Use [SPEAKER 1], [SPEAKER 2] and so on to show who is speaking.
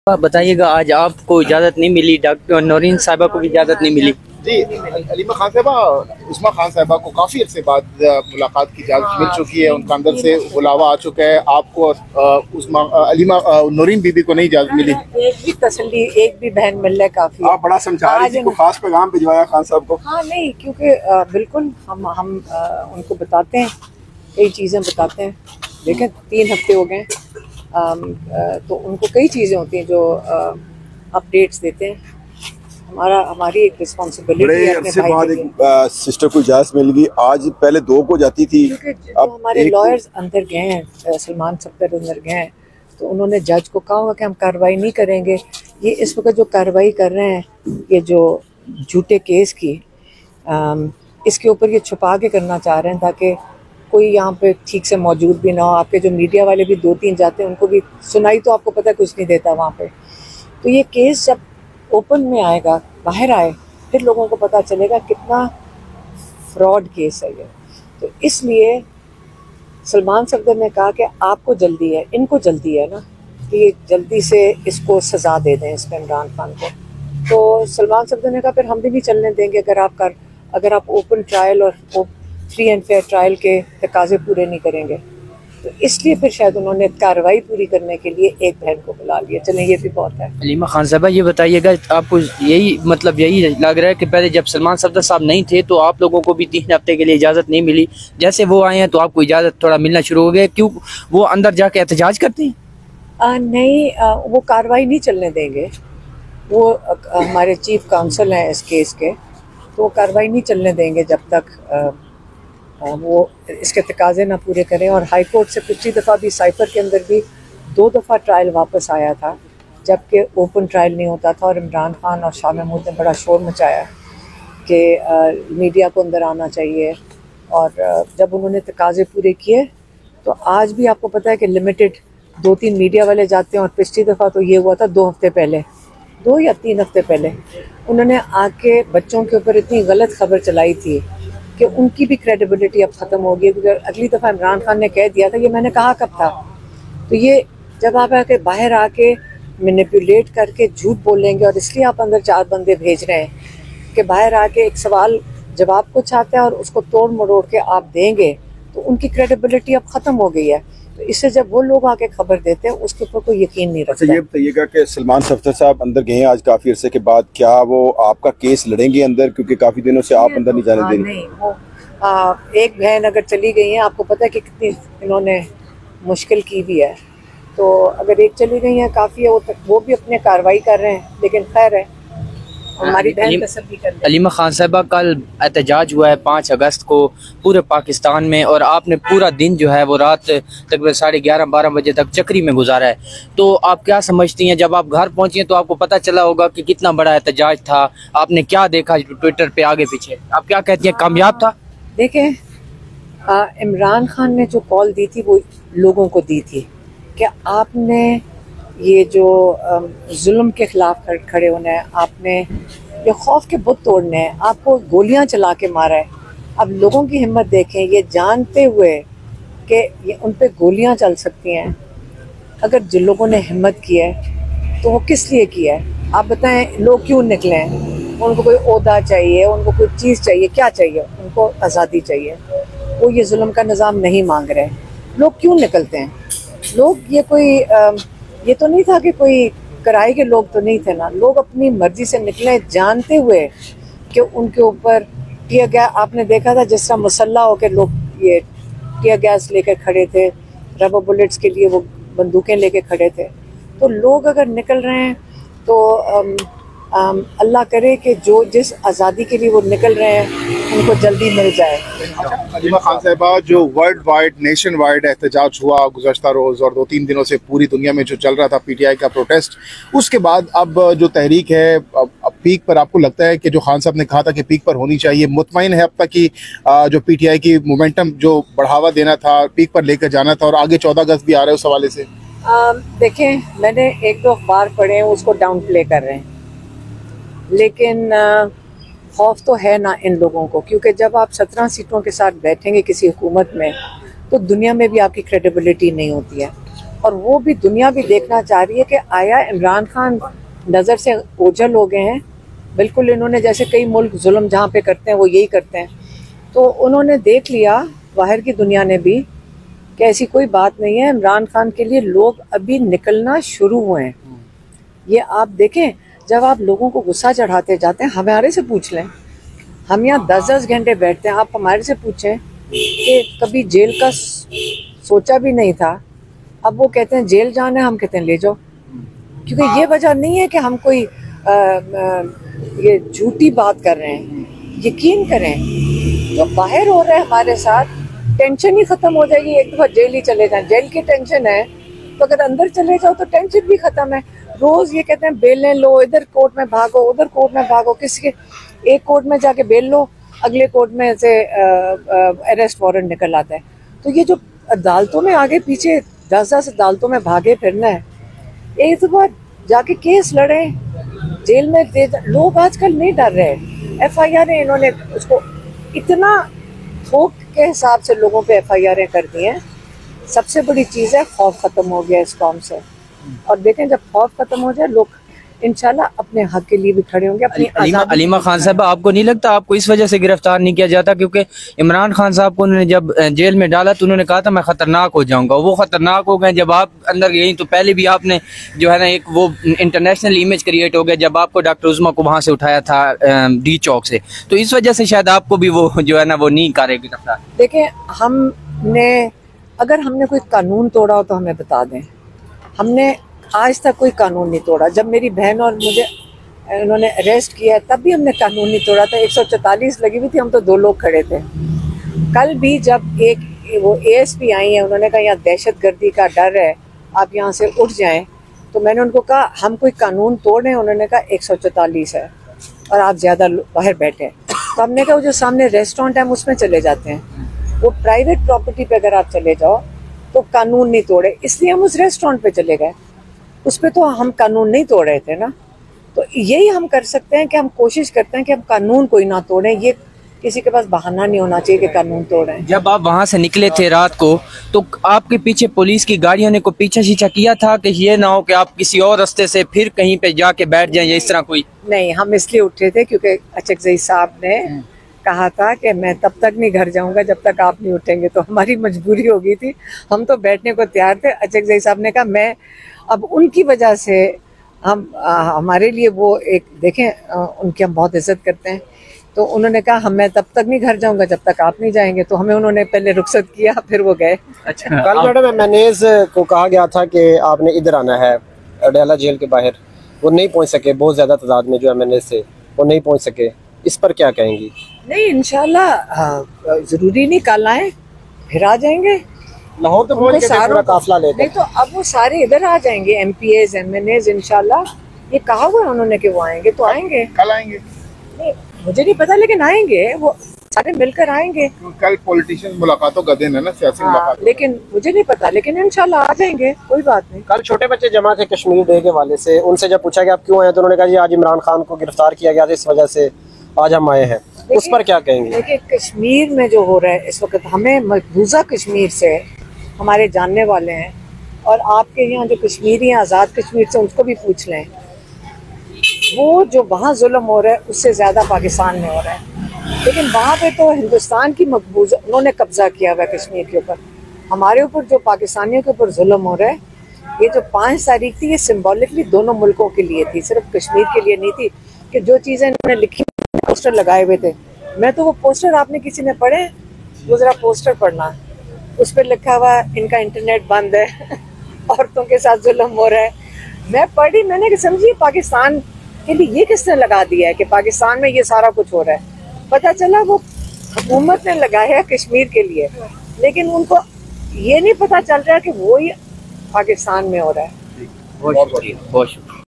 [SPEAKER 1] आप बताइएगा, आज आपको इजाज़त नहीं मिली, डॉक्टर नौरीन साहिबा को भी इजाज़त नहीं मिली।
[SPEAKER 2] जी, अलीमा खान साहबा, उस्मा खान साहबा को काफ़ी अरसे बाद मुलाकात की इजाज़त मिल चुकी है। उनका अंदर से बुलावा आ चुका है। आपको उस्मा अलीमा नौरीन बीबी को नहीं इजाज़त मिली।
[SPEAKER 3] एक भी तसल्ली, एक भी बहन मिल रहा है काफी।
[SPEAKER 2] आप बड़ा समझा रही थी, कोई खास पैगाम भिजवाया खान साहब को?
[SPEAKER 3] हाँ नहीं, क्योंकि बिल्कुल हम उनको बताते हैं, कई चीज़ें बताते हैं। देखें 3 हफ्ते हो गए, तो उनको कई चीज़ें होती हैं जो अपडेट्स देते हैं। हमारी एक रिस्पॉन्सिबिलिटी है अपने भाई के लिए।
[SPEAKER 2] सिस्टर को इजाज़त मिल गई, आज पहले 2 को जाती थी।
[SPEAKER 3] जो हमारे लॉयर्स अंदर गए हैं, सलमान सफदर अंदर गए हैं, तो उन्होंने जज को कहा होगा कि हम कार्रवाई नहीं करेंगे। ये इस वक्त जो कार्रवाई कर रहे हैं, ये जो झूठे केस की, इसके ऊपर ये छुपा के करना चाह रहे हैं ताकि कोई यहाँ पे ठीक से मौजूद भी ना हो। आपके जो मीडिया वाले भी 2-3 जाते हैं, उनको भी सुनाई तो आपको पता कुछ नहीं देता वहाँ पे। तो ये केस जब ओपन में आएगा, बाहर आए, फिर लोगों को पता चलेगा कितना फ्रॉड केस है ये। तो इसलिए सलमान सफदर ने कहा कि आपको जल्दी है, इनको जल्दी है ना, कि जल्दी से इसको सज़ा दे दें, इस पर इमरान खान को। तो सलमान सफदर ने कहा फिर हम भी नहीं चलने देंगे अगर आप ओपन ट्रायल और फ्री एंड फेयर ट्रायल के तकाजे पूरे नहीं करेंगे। तो इसलिए फिर शायद उन्होंने कार्रवाई पूरी करने के लिए एक बहन को बुला लिया। चलें, ये भी बहुत है।
[SPEAKER 1] अलीमा खान साहबा, ये बताइएगा, आपको यही लग रहा है कि पहले जब सलमान सफदर साहब नहीं थे तो आप लोगों को भी 3 हफ्ते के लिए इजाज़त नहीं मिली, जैसे वो आए हैं तो आपको इजाज़त थोड़ा मिलना शुरू हो गया, क्यों वो अंदर जाके एहतजाज करते हैं?
[SPEAKER 3] नहीं, वो कार्रवाई नहीं चलने देंगे। वो हमारे चीफ काउंसिल हैं इस केस के, तो वो कार्रवाई नहीं चलने देंगे जब तक वो इसके तकाजे ना पूरे करें। और हाई कोर्ट से पिछली दफ़ा भी साइफर के अंदर भी 2 दफ़ा ट्रायल वापस आया था, जबकि ओपन ट्रायल नहीं होता था। और इमरान खान और शाह महमूद ने बड़ा शोर मचाया कि मीडिया को अंदर आना चाहिए। और जब उन्होंने तकाजे पूरे किए, तो आज भी आपको पता है कि लिमिटेड 2-3 मीडिया वाले जाते हैं। और पिछली दफ़ा तो ये हुआ था 2 हफ्ते पहले, 2 या 3 हफ्ते पहले, उन्होंने आके बच्चों के ऊपर इतनी गलत खबर चलाई थी कि उनकी भी क्रेडिबिलिटी अब ख़त्म हो गई। क्योंकि अगली दफ़ा इमरान खान ने कह दिया था, ये मैंने कहा कब था। तो ये जब आप आके बाहर आके मैनिपुलेट करके झूठ बोलेंगे, और इसलिए आप अंदर 4 बंदे भेज रहे हैं कि बाहर आके एक सवाल जवाब कुछ आता है और उसको तोड़ मरोड़ के आप देंगे, तो उनकी क्रेडिबिलिटी अब ख़त्म हो गई है। तो इससे जब वो लोग आके खबर देते हैं, उसके ऊपर कोई यकीन नहीं रखता।
[SPEAKER 2] अच्छा, ये बताइएगा कि सलमान सफदर साहब अंदर गए हैं आज काफी अरसे के बाद, क्या वो आपका केस लड़ेंगे अंदर, क्योंकि काफी दिनों से आप अंदर नहीं जाने देंगे?
[SPEAKER 3] नहीं, वो एक बहन अगर चली गई है, आपको पता है कि कितनी इन्होंने मुश्किल की भी है। तो अगर एक चली गई है काफ़ी है, वो भी अपने कार्रवाई कर रहे हैं, लेकिन खैर है, हमारी बहन तसल्ली कर रही है।
[SPEAKER 1] अलीमा खान साहबा, कल एहतजाज हुआ है 5 अगस्त को पूरे पाकिस्तान में, और आपने पूरा दिन जो है वो रात तकरीबन 11:30-12 बजे तक चक्री में गुजारा है। तो आप क्या समझती हैं, जब आप घर पहुंची तो आपको पता चला होगा कि कितना बड़ा एहतजाज था, आपने क्या देखा ट्विटर पे आगे पीछे, आप क्या कहती हैं, कामयाब था?
[SPEAKER 3] देखें, इमरान खान ने जो कॉल दी थी वो लोगों को दी थी कि आपने ये जो जुल्म के खिलाफ खड़े होना है, आपने ये खौफ के बुत तोड़ने हैं, आपको गोलियां चला के मारा है। अब लोगों की हिम्मत देखें, ये जानते हुए कि ये उन पे गोलियां चल सकती हैं, अगर जिन लोगों ने हिम्मत की है तो वो किस लिए किया है? आप बताएं, लोग क्यों निकले हैं? उनको कोई ओहदा चाहिए, उनको कोई चीज़ चाहिए, क्या चाहिए उनको? आज़ादी चाहिए। वो ये जुल्म का निज़ाम नहीं मांग रहे। लोग क्यों निकलते हैं? लोग ये तो नहीं था कि कोई किराए के लोग तो नहीं थे ना, लोग अपनी मर्जी से निकले, जानते हुए कि उनके ऊपर टियर गैस, आपने देखा था जिस तरह मुसल्ला होकर लोग ये टियर गैस लेकर खड़े थे, रबर बुलेट्स के लिए वो बंदूकें लेके खड़े थे। तो लोग अगर निकल रहे हैं तो अल्लाह करे कि जो जिस आज़ादी के लिए वो निकल रहे हैं उनको जल्दी मिल जाए।
[SPEAKER 2] अलीमा खान साहबा, जो वर्ल्ड वाइड, नेशन वाइड एहतजाज हुआ गुज़श्ता रोज़ और 2-3 दिनों से पूरी दुनिया में जो चल रहा था PTI का प्रोटेस्ट, उसके बाद अब जो तहरीक है अब पीक पर, आपको लगता है कि जो खान साहब ने कहा था कि पीक पर होनी चाहिए, मुतमईन है अब तक कि जो PTI की मोमेंटम जो बढ़ावा देना था, पीक पर लेकर जाना था, और आगे 14 अगस्त भी आ रहा है उस हवाले से?
[SPEAKER 3] देखें, मैंने 1-2 अखबार पढ़े हैं, उसको डाउन प्ले कर रहे हैं, लेकिन खौफ तो है ना इन लोगों को, क्योंकि जब आप 17 सीटों के साथ बैठेंगे किसी हुकूमत में, तो दुनिया में भी आपकी क्रेडिबिलिटी नहीं होती है। और वो भी दुनिया भी देखना चाह रही है कि आया इमरान खान नज़र से ओझल हो गए हैं। बिल्कुल इन्होंने जैसे कई मुल्क जुल्म जहाँ पे करते हैं वो यही करते हैं, तो उन्होंने देख लिया बाहर की दुनिया ने भी कि ऐसी कोई बात नहीं है। इमरान खान के लिए लोग अभी निकलना शुरू हुए हैं। ये आप देखें, जब आप लोगों को गुस्सा चढ़ाते जाते हैं, हमारे से पूछ लें, हम यहाँ 10-10 घंटे बैठते हैं, आप हमारे से पूछें कि कभी जेल का सोचा भी नहीं था, अब वो कहते हैं जेल जाना है, हम कहते हैं ले जाओ। क्योंकि ये वजह नहीं है कि हम कोई ये झूठी बात कर रहे हैं। यकीन करें, जो बाहर हो रहा है हमारे साथ, टेंशन ही खत्म हो जाएगी। एक दफा जेल ही चले जाएं, जेल की टेंशन है, तो अगर अंदर चले जाओ तो टेंशन भी खत्म है। रोज ये कहते हैं बेलें लो, इधर कोर्ट में भागो, उधर कोर्ट में भागो, किसी के एक कोर्ट में जाके बेल लो, अगले कोर्ट में से अरेस्ट वारंट निकल आता है। तो ये जो अदालतों में आगे पीछे 10-10 अदालतों में भागे फिरना है, एक दफा जाके केस लड़े, जेल में दे। लोग आजकल नहीं डर रहे। FIR इन्होंने उसको इतना थोक के हिसाब से लोगों पे FIR कर दी हैं। सबसे बड़ी चीज़ है खौफ खत्म हो गया इस कौम से। और देखें, जब खौफ खत्म हो जाए, लोग इंशाल्लाह अपने हक के लिए भी खड़े होंगे। अपनी
[SPEAKER 1] अलीमा खान साहब, आपको नहीं लगता आपको इस वजह से गिरफ्तार नहीं किया जाता क्योंकि इमरान खान साहब को उन्होंने जब जेल में डाला तो उन्होंने कहा था मैं खतरनाक हो जाऊंगा, वो खतरनाक हो गए। जब आप अंदर गई तो पहले भी आपने जो है ना एक वो इंटरनेशनल इमेज क्रिएट हो गया जब आपको डॉक्टर उस्मा को वहाँ से उठाया था डी चौक से, तो इस वजह से शायद आपको भी वो जो है ना वो नहीं करेगी गिरफ्तार।
[SPEAKER 3] देखें, अगर हमने कोई कानून तोड़ा हो तो हमें बता दें। हमने आज तक कोई कानून नहीं तोड़ा। जब मेरी बहन और मुझे उन्होंने अरेस्ट किया तब भी हमने कानून नहीं तोड़ा था। 144 लगी हुई थी, हम तो 2 लोग खड़े थे। कल भी जब वो ASP आई है, उन्होंने कहा यहाँ दहशतगर्दी का डर है, आप यहाँ से उठ जाएं, तो मैंने उनको कहा हम कोई कानून तोड़ रहे हैं? उन्होंने कहा 144 है और आप ज़्यादा बाहर बैठे। तो हमने कहा वो जो सामने रेस्टोरेंट है हम उसमें चले जाते हैं। वो प्राइवेट प्रॉपर्टी पे अगर आप चले जाओ तो कानून नहीं तोड़े, इसलिए हम उस रेस्टोरेंट पे चले गए। उस पे तो हम कानून नहीं तोड़ रहे थे ना। तो यही हम कर सकते हैं कि हम कोशिश करते हैं कि हम कानून कोई ना तोड़ें। ये किसी के पास बहाना नहीं होना चाहिए कि कानून तोड़ें।
[SPEAKER 1] जब आप वहाँ से निकले थे रात को तो आपके पीछे पुलिस की गाड़ियों ने कोई पीछा शीछा किया था कि ये ना हो कि आप किसी और रास्ते से फिर कहीं पे जाके बैठ जाएं या इस तरह कोई?
[SPEAKER 3] नहीं, हम इसलिए उठे थे क्योंकि अचकज़ई साहब ने कहा था कि मैं तब तक नहीं घर जाऊंगा जब तक आप नहीं उठेंगे, तो हमारी मजबूरी हो गई थी। हम तो बैठने को तैयार थे। अचकज़ई साहब ने कहा मैं अब उनकी वजह से हमारे लिए वो एक देखें, उनकी हम बहुत इज्जत करते हैं, तो उन्होंने कहा मैं तब तक नहीं घर जाऊंगा जब तक आप नहीं जाएंगे, तो हमें उन्होंने पहले रुखसत किया, फिर वो गए।
[SPEAKER 4] अच्छा, कल मैडम मैनेज को कहा गया था कि आपने इधर आना है अडयाला जेल के बाहर, वो नहीं पहुंच सके, बहुत ज्यादा तादाद में जो है मैनेज से वो नहीं पहुंच सके, इस पर क्या कहेंगी? नहीं,
[SPEAKER 3] इंशाल्लाह जरूरी नहीं कल आए, फिर आ जाएंगे।
[SPEAKER 4] लाहौर तो पहुंच गए पूरा काफला लेकर।
[SPEAKER 3] नहीं तो अब वो सारे इधर आ जाएंगे, MPAs MNAs इंशाल्लाह। ये कहा हुआ है उन्होंने कि वो आएंगे, तो आएंगे।
[SPEAKER 2] कल आएंगे?
[SPEAKER 3] नहीं मुझे नहीं पता, लेकिन आएंगे, वो सारे मिलकर आएंगे।
[SPEAKER 2] कल पॉलिटिशियन मुलाकातों का दिन है ना, सियासी मुलाकात।
[SPEAKER 3] लेकिन मुझे नहीं पता, लेकिन इंशाल्लाह आ जाएंगे, कोई बात नहीं।
[SPEAKER 4] कल छोटे बच्चे जमा थे कश्मीर डे के वाले से, उनसे जब पूछा गया आप क्यों आए तो उन्होंने कहा जी आज इमरान खान को गिरफ्तार किया गया था, इस वजह से आज हम आए हैं। उस पर क्या कहेंगे?
[SPEAKER 3] देखिए, कश्मीर में जो हो रहा है इस वक्त, हमें मकबूजा कश्मीर से हमारे जानने वाले हैं, और आपके यहाँ जो कश्मीरी हैं आज़ाद कश्मीर से, उनको भी पूछ लें, वो जो वहाँ जुल्म हो रहा है उससे ज़्यादा पाकिस्तान में हो रहा है। लेकिन वहाँ पे तो हिंदुस्तान की मकबूजा उन्होंने कब्जा किया हुआ है कश्मीर के ऊपर। हमारे ऊपर जो पाकिस्तानियों के ऊपर जुल्म हो रहा है, ये जो 5 तारीख थी, ये सिम्बॉलिकली दोनों मुल्कों के लिए थी, सिर्फ कश्मीर के लिए नहीं थी। कि जो चीज़ें इन्होंने लिखी, पोस्टर लगाए हुए थे, मैं तो वो पोस्टर, आपने किसी ने पढ़े? वो ज़रा पोस्टर पढ़ना, उस पर लिखा हुआ इनका इंटरनेट बंद है, औरतों के साथ जुल्म हो रहा है। मैं पढ़ी, मैंने समझी पाकिस्तान के लिए ये किसने लगा दिया है कि पाकिस्तान में ये सारा कुछ हो रहा है। पता चला वो हुकूमत ने लगाया है कश्मीर के लिए, लेकिन उनको ये नहीं पता चल रहा है कि वो ही पाकिस्तान में हो रहा है।
[SPEAKER 1] बहुत शुक्रिया।